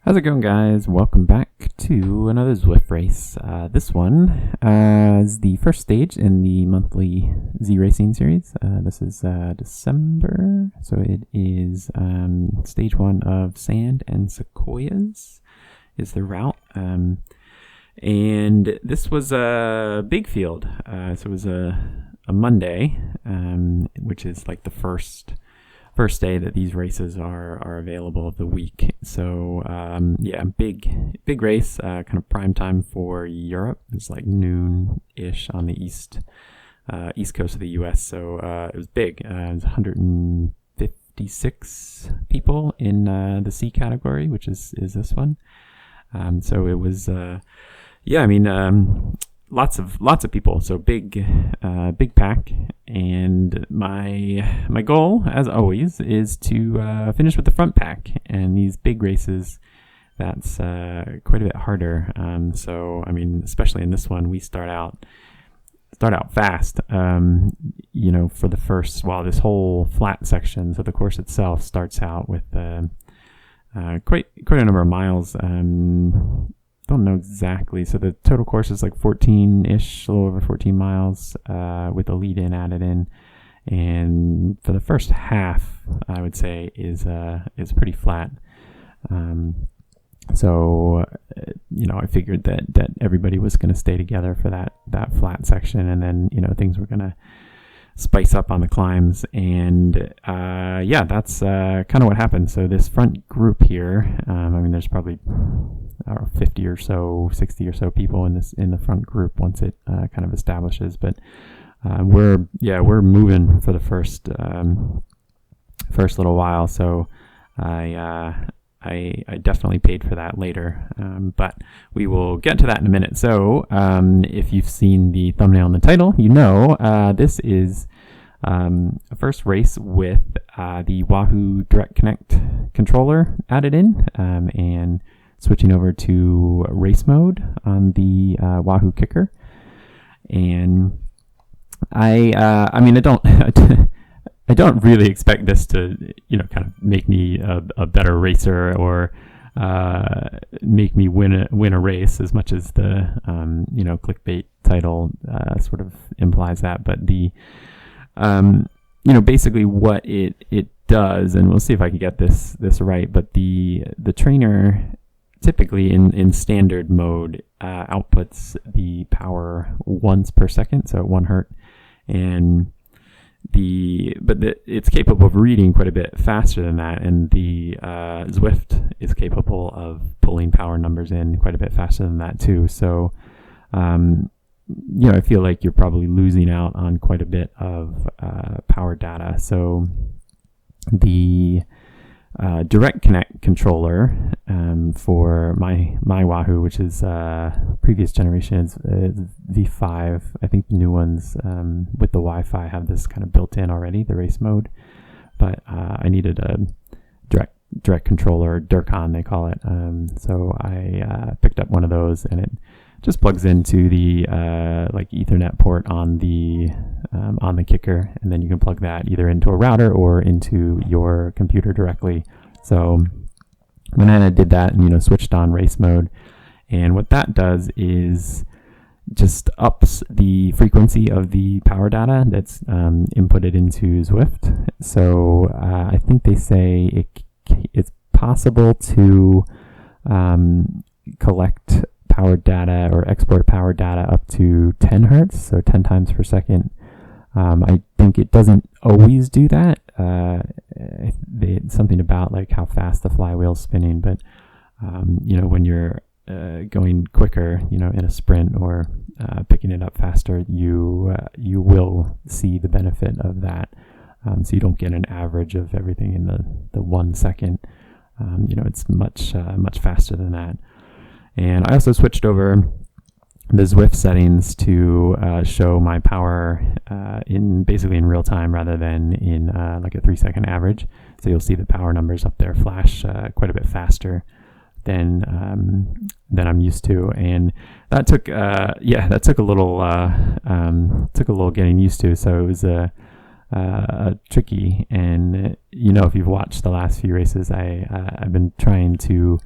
How's it going, guys? Welcome back to another Zwift race. This one is the first stage in the monthly ZRacing series. This is December, so it is stage one of Sand and Sequoias is the route. And this was a big field, so it was a Monday, which is like the first day that these races are available of the week. So yeah, big race, kind of prime time for Europe. It's like noon-ish on the east coast of the US. So it was big. It was 156 people in the C category, which is this one. So it was yeah, I mean, lots of people, so big pack, and my goal, as always, is to finish with the front pack. And these big races, that's quite a bit harder. So I mean, especially in this one, we start out fast. You know, for the first, this whole flat section. So the course itself starts out with quite a number of miles. Don't know exactly. So the total course is like 14-ish, a little over 14 miles, with a lead-in added in. And for the first half, I would say is pretty flat. So you know, I figured that everybody was going to stay together for that flat section, and then, you know, things were going to spice up on the climbs. And yeah, that's kind of what happened. So this front group here, I mean, there's probably 50 or so, 60 or so people in the front group once it kind of establishes. But we're moving for the first little while. So I definitely paid for that later, but we will get to that in a minute. So if you've seen the thumbnail and the title, you know this is a first race with the Wahoo Direct Connect controller added in, and switching over to race mode on the Wahoo Kicker. And I mean, I don't I don't really expect this to, you know, kind of make me a better racer or make me win a race as much as the you know, clickbait title sort of implies that. But the you know, basically what it does, and we'll see if I can get this right, but the trainer typically in standard mode outputs the power once per second, so at 1 hertz, and it's capable of reading quite a bit faster than that, and the Zwift is capable of pulling power numbers in quite a bit faster than that too. So you know, I feel like you're probably losing out on quite a bit of power data. So the Direct Connect controller for my Wahoo, which is previous generation, is V5. I think the new ones with the Wi-Fi have this kind of built in already, the race mode. But I needed a direct controller, Dircon they call it. So I picked up one of those, and it just plugs into the like Ethernet port on the kicker, and then you can plug that either into a router or into your computer directly. So when I did that and, you know, switched on race mode, and what that does is just ups the frequency of the power data that's inputted into Zwift. So I think they say it's possible to collect power data or export power data up to 10 hertz, so 10 times per second. I think it doesn't always do that. Something about like how fast the flywheel's spinning, but you know, when you're going quicker, you know, in a sprint or picking it up faster, you will see the benefit of that. So you don't get an average of everything in the 1 second. You know, it's much faster than that. And I also switched over the Zwift settings to show my power basically in real time rather than in like a 3-second average. So you'll see the power numbers up there flash quite a bit faster than I'm used to, and that took a little getting used to. So it was tricky, and you know, if you've watched the last few races, I've been trying to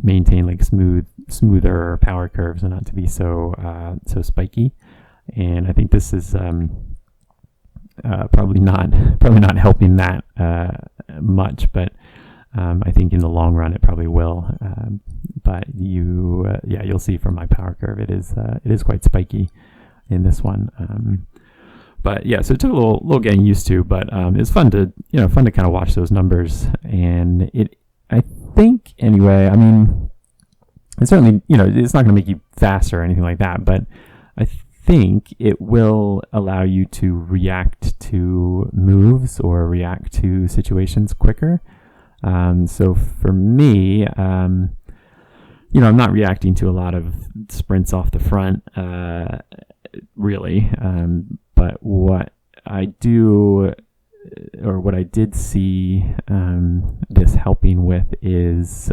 maintain like smoother power curves and not to be so spiky. And I think this is probably not helping that much, but I think in the long run it probably will. But you'll see from my power curve it is quite spiky in this one. But yeah, so it took a little getting used to, but it's fun to kind of watch those numbers. And I think anyway, I mean, it's certainly, it's not going to make you faster or anything like that, but I think it will allow you to react to moves or react to situations quicker. So for me, I'm not reacting to a lot of sprints off the front, really. But what I do, or what I did see this helping with, is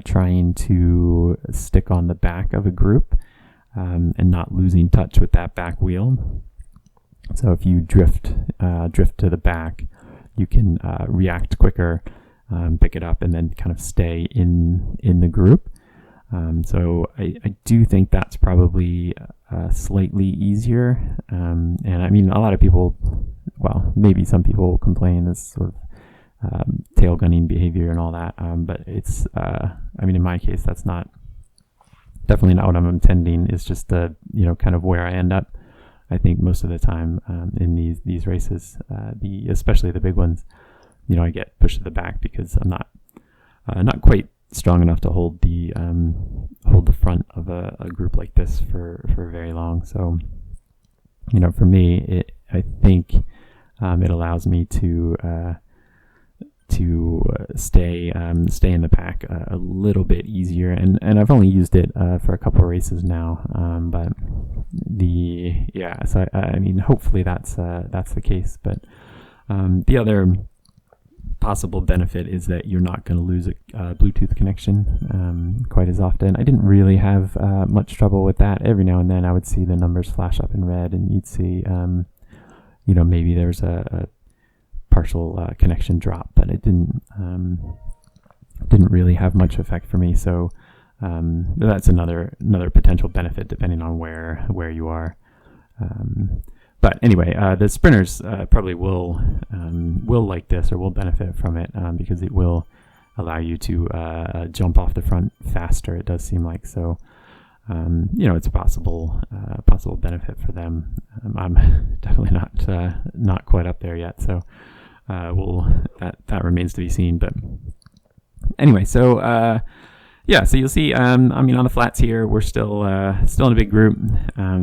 trying to stick on the back of a group and not losing touch with that back wheel. So if you drift to the back, you can react quicker, pick it up, and then kind of stay in the group. So I do think that's probably slightly easier. And I mean, a lot of people, well, maybe some people complain this sort of tail gunning behavior and all that. But it's, I mean, in my case, that's definitely not what I'm intending. It's just kind of where I end up. I think most of the time in these races, especially the big ones, I get pushed to the back because I'm not quite strong enough to hold the front of a group like this for very long. So for me, I think it allows me to stay in the pack a little bit easier, and I've only used it for a couple of races now, but so I mean, hopefully that's the case. But the other possible benefit is that you're not going to lose a Bluetooth connection quite as often. I didn't really have much trouble with that. Every now and then I would see the numbers flash up in red, and you'd see maybe there's a partial connection drop, but it didn't really have much effect for me. So that's another potential benefit depending on where you are. But anyway, the sprinters probably will like this, or will benefit from it, because it will allow you to jump off the front faster. It does seem like so. It's a possible benefit for them. I'm definitely not quite up there yet, so that remains to be seen. But anyway, so. So you'll see, on the flats here, we're still in a big group,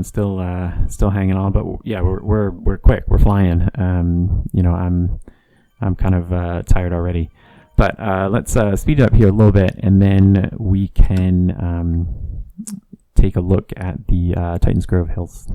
still hanging on, but we're quick, we're flying. I'm kind of tired already, but let's speed it up here a little bit, and then we can take a look at the Titans Grove Hills.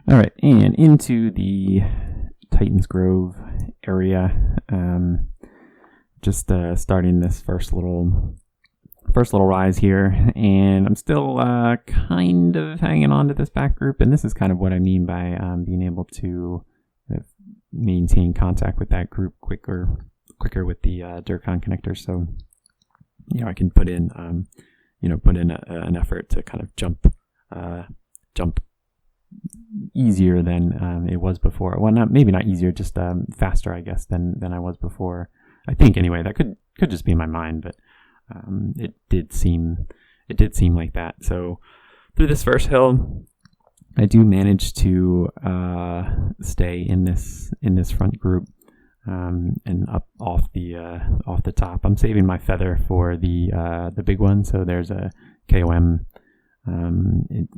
All right, and into the Titans Grove area. Just starting this first little rise here, and I'm still kind of hanging on to this back group, and this is kind of what I mean by being able to maintain contact with that group quicker with the Dircon connector. So I can put in an effort to kind of jump easier than it was before. Well, maybe not easier, just faster, I guess, than I was before. I think anyway. That could just be in my mind, but it did seem like that. So through this first hill, I do manage to stay in this front group and up off the top. I'm saving my feather for the big one, so there's a KOM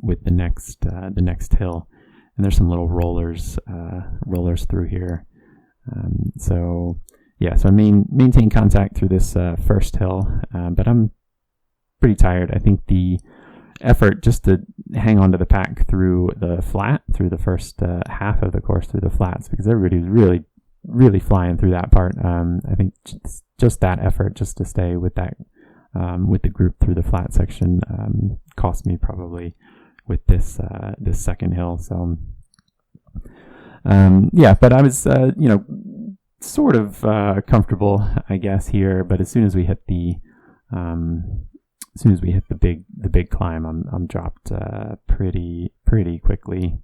with the next hill, and there's some little rollers through here. So I maintain contact through this first hill, but I'm pretty tired. I think the effort just to hang on to the pack through the first half of the course through the flats, because everybody was really flying through that part. I think just that effort just to stay with that with the group through the flat section cost me probably with this second hill. So but I was sort of comfortable, I guess, here. But as soon as we hit the big climb, I'm dropped pretty quickly.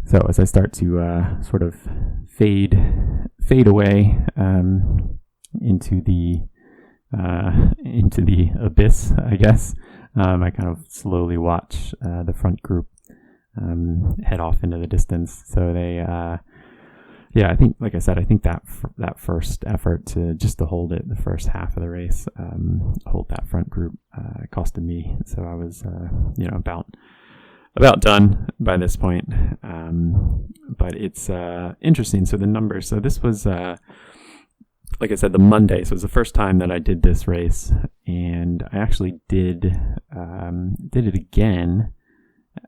So as I start to sort of fade away into the abyss, I guess, I kind of slowly watch the front group head off into the distance. So they, I think, like I said, I think that first effort to hold it, the first half of the race, hold that front group, costed me. So I was, about done by this point. But it's interesting. So the numbers. So this was, like I said, the Monday. So it was the first time that I did this race, and I actually did it again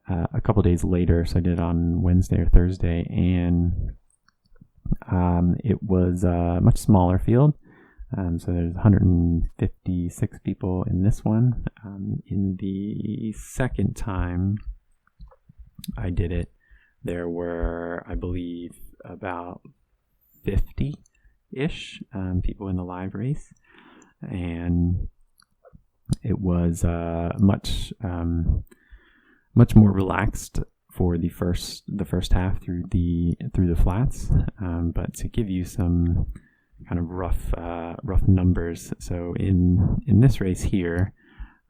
a couple days later. So I did it on Wednesday or Thursday, and it was a much smaller field. So there's 156 people in this one. In the second time I did it, there were, I believe, about 50-ish people in the live race, and it was much more relaxed for the first half through the flats. But to give you some kind of rough numbers, so in this race here,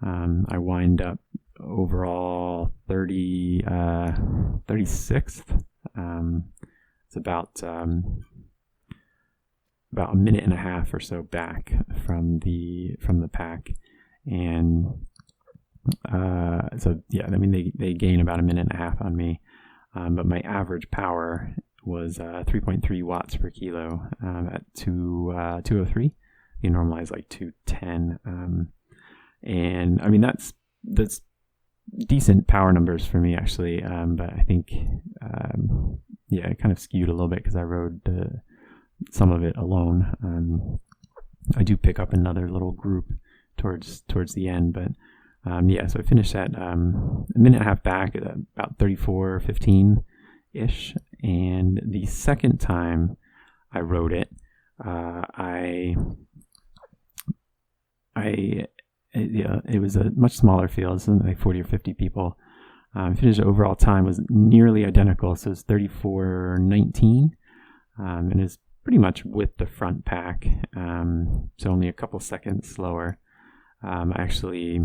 I wind up overall 36th. It's about a minute and a half or so back from the pack, and they gain about a minute and a half on me, but my average power was 3.3 watts per kilo at 203. You normalize like 210, and I mean that's decent power numbers for me, actually, but I think it kind of skewed a little bit because I rode some of it alone. I do pick up another little group towards the end, but so I finished at a minute and a half back at about 34:15 ish, and the second time I rode it, it was a much smaller field, so like 40 or 50 people. Finished overall time was nearly identical, so it's 34:19, and it's pretty much with the front pack, so only a couple seconds slower. I actually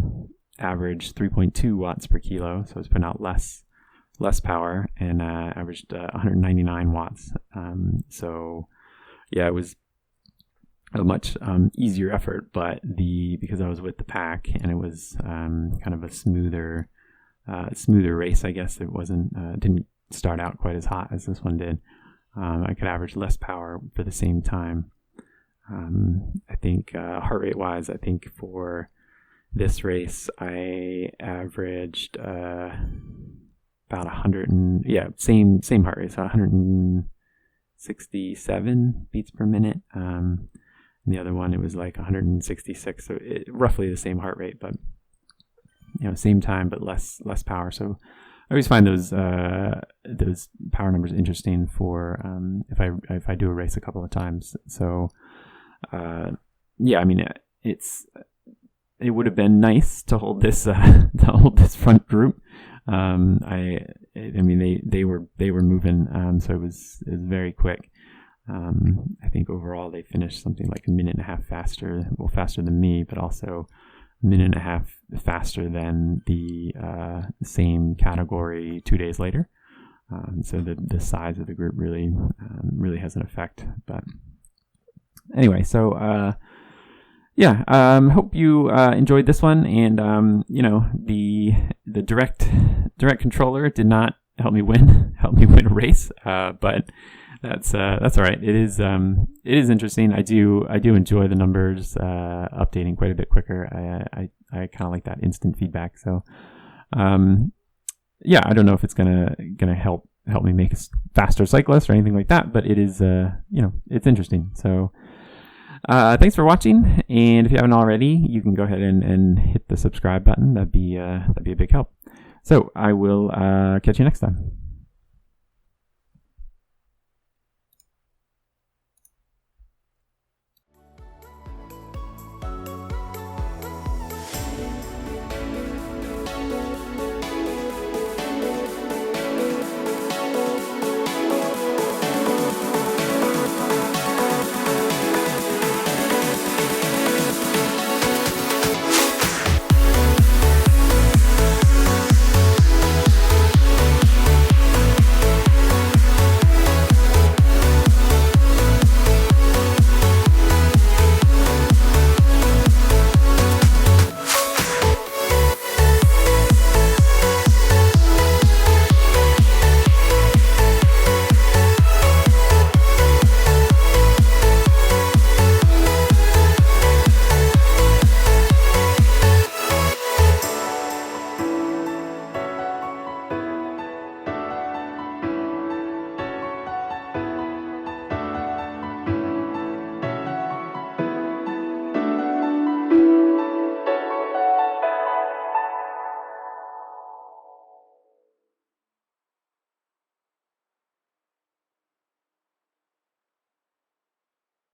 averaged 3.2 watts per kilo, so I was putting out less power, and averaged 199 watts. It was a much easier effort, but because I was with the pack and it was kind of a smoother race, I guess it didn't start out quite as hot as this one did. I could average less power for the same time. I think heart rate wise, I think for this race I averaged about 100 and same heart rate, so 167 beats per minute. And the other one, it was like 166, so roughly the same heart rate, but same time but less power. So I always find those power numbers interesting for if I do a race a couple of times. So it would have been nice to hold this front group. They were moving, so it was very quick. I think overall they finished something like a minute and a half faster than me, but also a minute and a half faster than the same category 2 days later. So the size of the group really has an effect. But anyway, so hope you enjoyed this one. And the direct controller did not help me win a race, but that's all right. It is interesting. I do enjoy the numbers updating quite a bit quicker. I kind of like that instant feedback. So I don't know if it's gonna help me make a faster cyclist or anything like that, but it is it's interesting. So thanks for watching, and if you haven't already, you can go ahead and hit the subscribe button. That'd be a big help. So I will catch you next time.